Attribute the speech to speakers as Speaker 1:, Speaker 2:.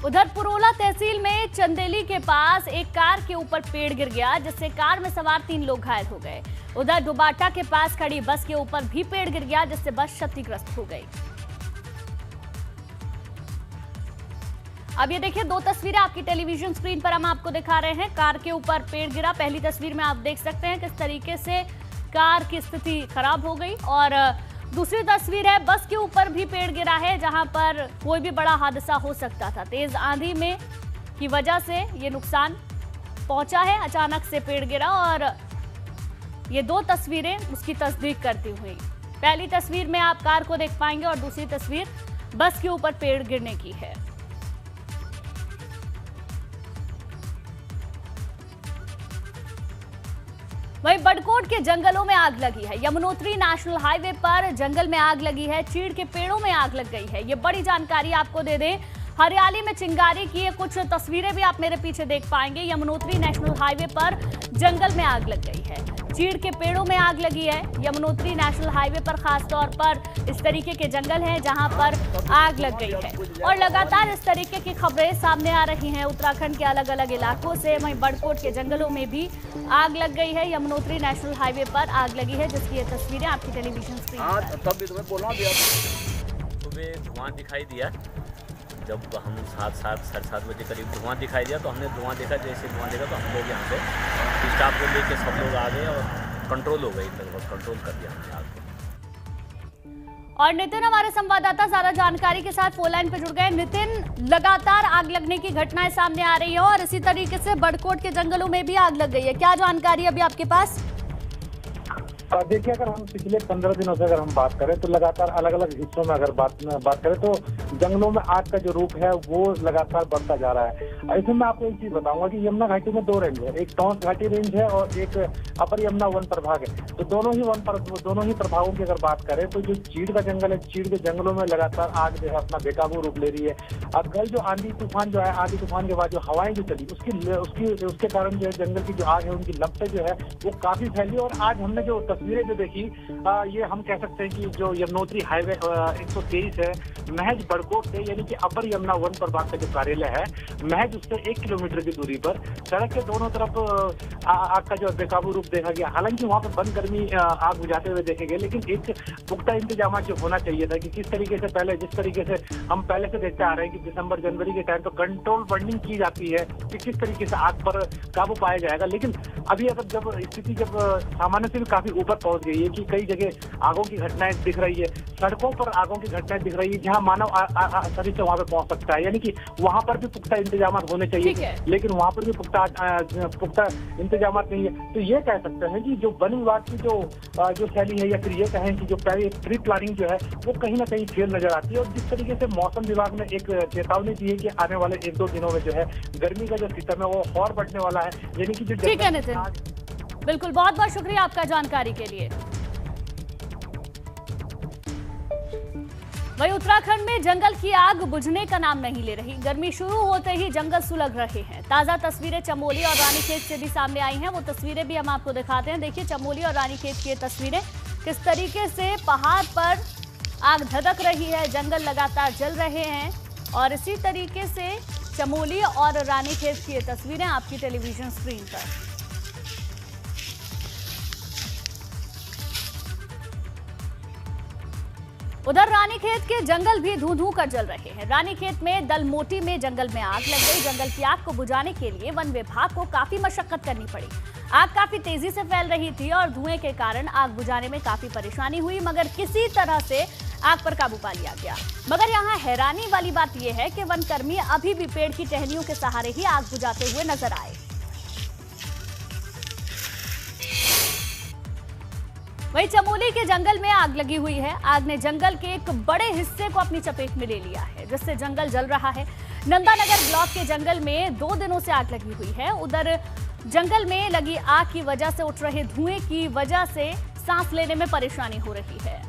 Speaker 1: उधर पुरोला तहसील में चंदेली के पास एक कार के ऊपर पेड़ गिर गया, जिससे कार में सवार 3 लोग घायल हो गए। उधर डुबाटा के पास खड़ी बस के ऊपर भी पेड़ गिर गया, जिससे बस क्षतिग्रस्त हो गई। अब ये देखिए 2 तस्वीरें आपकी टेलीविजन स्क्रीन पर हम आपको दिखा रहे हैं। कार के ऊपर पेड़ गिरा। पहली तस्वीर में आप देख सकते हैं किस तरीके से कार की स्थिति खराब हो गई, और दूसरी तस्वीर है बस के ऊपर भी पेड़ गिरा है, जहां पर कोई भी बड़ा हादसा हो सकता था। तेज आंधी में की वजह से ये नुकसान पहुंचा है। अचानक से पेड़ गिरा और ये 2 तस्वीरें उसकी तस्दीक करती हुई। पहली तस्वीर में आप कार को देख पाएंगे और दूसरी तस्वीर बस के ऊपर पेड़ गिरने की है। वहीं बड़कोट के जंगलों में आग लगी है। यमुनोत्री नेशनल हाईवे पर जंगल में आग लगी है। चीड़ के पेड़ों में आग लग गई है। ये बड़ी जानकारी आपको दे दें। हरियाली में चिंगारी की कुछ तस्वीरें भी आप मेरे पीछे देख पाएंगे। यमुनोत्री नेशनल हाईवे पर जंगल में आग लग गई है। चीड़ के पेड़ों में आग लगी है। यमुनोत्री नेशनल हाईवे पर खास तौर पर इस तरीके के जंगल हैं जहां पर आग लग गई है, और लगातार इस तरीके की खबरें सामने आ रही हैं उत्तराखंड के अलग अलग इलाकों से। वहीं बड़कोट के जंगलों में भी आग लग गई है। यमुनोत्री नेशनल हाईवे पर आग लगी है, जिसकी ये तस्वीरें आपकी टेलीविजन स्क्रीन पर।
Speaker 2: तब भी तुम्हें बोला तुम्हें धुआं दिखाई दिया। जब हम 7:30 बजे करीब धुआं दिखाई दिया तो हमने धुआं देखा। जैसे धुआं देखा तो हम लोग यहाँ पे स्टाफ को लेके सब लोग आ गए और कंट्रोल हो गई, लगभग कंट्रोल कर दिया हमने आग को।
Speaker 1: और नितिन हमारे संवाददाता ज्यादा जानकारी के साथ फोन लाइन पे जुड़ गए। नितिन, लगातार आग लगने की घटनाएं सामने आ रही है और इसी तरीके से बड़कोट के जंगलों में भी आग लग गई है। क्या जानकारी अभी आपके पास?
Speaker 3: देखिए, अगर हम पिछले 15 दिनों से अगर हम बात करें तो लगातार अलग अलग हिस्सों में अगर बात करें तो जंगलों में आग का जो रूप है वो लगातार बढ़ता जा रहा है। ऐसे में आपको एक चीज बताऊंगा कि यमुना घाटी में 2 रेंज है, एक टोंस घाटी रेंज है और एक अपर यमुना वन प्रभाग है। तो दोनों ही प्रभागों की अगर बात करें तो जो चीड़ का जंगल है, चीड़ के जंगलों में लगातार आग जो है अपना बेकाबू रूप ले रही है। अब कल जो आंधी तूफान जो है, आंधी तूफान के बाद जो हवाएं जो चली उसके कारण जो है जंगल की जो आग है उनकी लपटें जो है वो काफी फैली। और आज हमने जो तस्वीरें जो देखी, ये हम कह सकते हैं कि जो यमुनोत्री हाईवे 123 है, महज बड़कोट से यानी कि अपर यमुना वन प्रभाग का जो कार्यालय है, महज उससे 1 किलोमीटर की दूरी पर सड़क के दोनों तरफ आग का जो बेकाबू रूप देखा गया। हालांकि वहां पर बनकर्मी आग बुझाते हुए देखे गए, लेकिन एक पुख्ता इंतजाम जो होना चाहिए था कि किस तरीके से पहले, जिस तरीके से हम पहले से देखते आ रहे हैं कि दिसंबर जनवरी के टाइम तो कंट्रोल बर्निंग की जाती है कि किस तरीके से आग पर काबू पाया जाएगा। लेकिन अभी अगर जब स्थिति जब सामान्य से भी काफी ऊपर पहुंच गई है कि कई जगह आगों की घटनाएं दिख रही है, सड़कों पर आगों की घटनाएं दिख रही है जहां मानव आसानी से वहां पर पहुंच सकता है, यानी कि वहां पर भी पुख्ता इंतजाम होने चाहिए, लेकिन वहां पर भी पुख्ता इंतजाम नहीं है। तो ये कह सकते हैं कि जो वन विभाग की जो शैली है, या फिर ये कहें कि जो प्री प्लानिंग जो है वो कहीं ना कहीं फेल नजर आती है। और जिस तरीके से मौसम विभाग ने एक चेतावनी दी है कि आने वाले 1-2 दिनों में जो है गर्मी का जो सिस्टम है वो और बढ़ने वाला है, यानी कि जो
Speaker 1: बिल्कुल, बहुत बहुत शुक्रिया आपका जानकारी के लिए। वहीं उत्तराखंड में जंगल की आग बुझने का नाम नहीं ले रही। गर्मी शुरू होते ही जंगल सुलग रहे हैं। ताजा तस्वीरें चमोली और रानीखेत से भी सामने आई हैं। वो तस्वीरें भी हम आपको दिखाते हैं। देखिए चमोली और रानीखेत की ये तस्वीरें, किस तरीके से पहाड़ पर आग धधक रही है, जंगल लगातार जल रहे हैं। और इसी तरीके से चमोली और रानीखेत की ये तस्वीरें आपकी टेलीविजन स्क्रीन पर। उधर रानीखेत के जंगल भी धू-धू कर जल रहे हैं। रानीखेत में दलमोटी में जंगल में आग लग गई। जंगल की आग को बुझाने के लिए वन विभाग को काफी मशक्कत करनी पड़ी। आग काफी तेजी से फैल रही थी और धुएं के कारण आग बुझाने में काफी परेशानी हुई, मगर किसी तरह से आग पर काबू पा लिया गया। मगर यहाँ हैरानी वाली बात यह है कि वनकर्मी अभी भी पेड़ की टहनियों के सहारे ही आग बुझाते हुए नजर आए। वहीं चमोली के जंगल में आग लगी हुई है। आग ने जंगल के एक बड़े हिस्से को अपनी चपेट में ले लिया है, जिससे जंगल जल रहा है। नंदानगर ब्लॉक के जंगल में 2 दिनों से आग लगी हुई है। उधर जंगल में लगी आग की वजह से उठ रहे धुएं की वजह से सांस लेने में परेशानी हो रही है।